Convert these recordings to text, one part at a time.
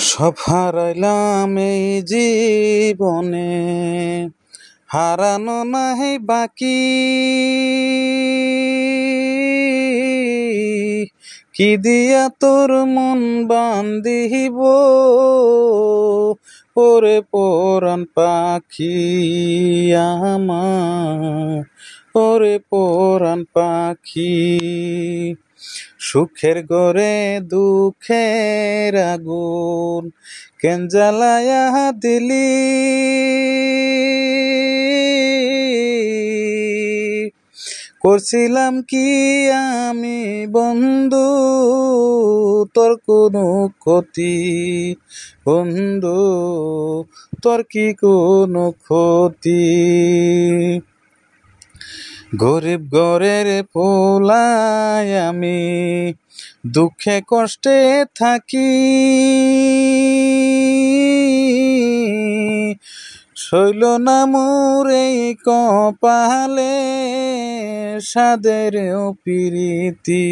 সব হারাইলাম এই জীবনে, হারানো নাহি বাকি। কি দিয়া তোর মন বান্ধিব ওরে পরাণ পাখি আমার, ওরে পরাণ পাখি। সুখের ঘরে দুঃখের আগুন কেন জ্বালায়া দিলি, করছিলাম কি আমি বন্ধু তোর কোনো ক্ষতি, বন্ধু তোর কি কোনো ক্ষতি। গরিব ঘরের পোলাই আমি দুঃখে কষ্টে থাকি, শৈল না মোর এই কপালে সাদের পিরিতি,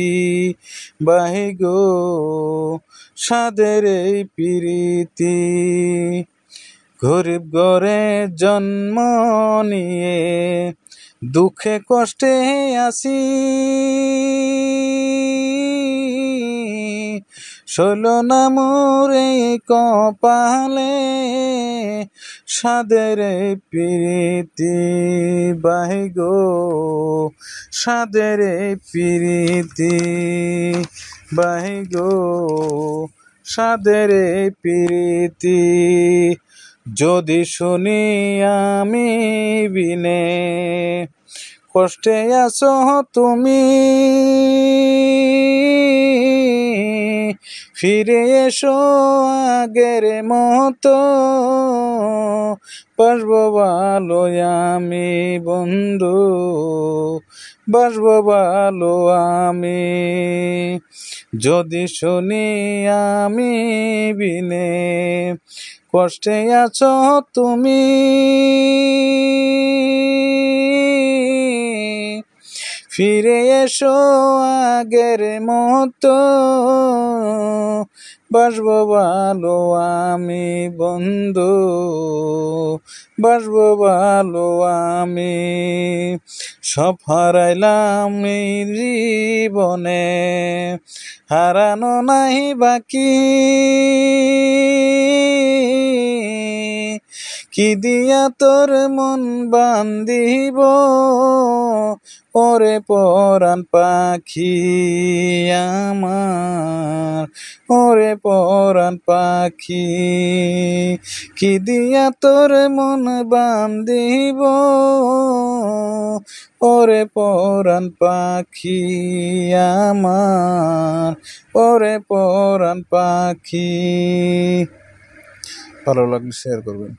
বাহি গো সাদের এই পিরিতি। গরিব ঘরে জন্ম নিয়ে দুঃখে কষ্টে আসি, শৈল না মোর এই কপালে সাদের পিরিতি, বাহি গো সাদের পিরিতি, বাহি গো সাদের পিরিতি। যদি শুনি আমি বিনে কষ্টে আছো তুমি, ফিরে এসো আগের মতো, বাসবো ভালো আমি বন্ধু, বাসবো ভালো আমি। যদি শুনি আমি বিনে কষ্টে আছো তুমি, ফিরে এসো আগের মতো, বাসবো ভালো আমি বন্ধু, বাসবো ভালো আমি। সব হারাইলাম এই জীবনে, হারানো নাহি বাকি। কি দিয়া তোর মন বান্ধিব ওরে পরাণ পাখি আমার, ওরে পরাণ পাখি। কি দিয়া তোর মন বান্ধিব ওরে পরাণ পাখি আমার, ওরে পরাণ পাখি। ভালো লাগলে শেয়ার করবেন।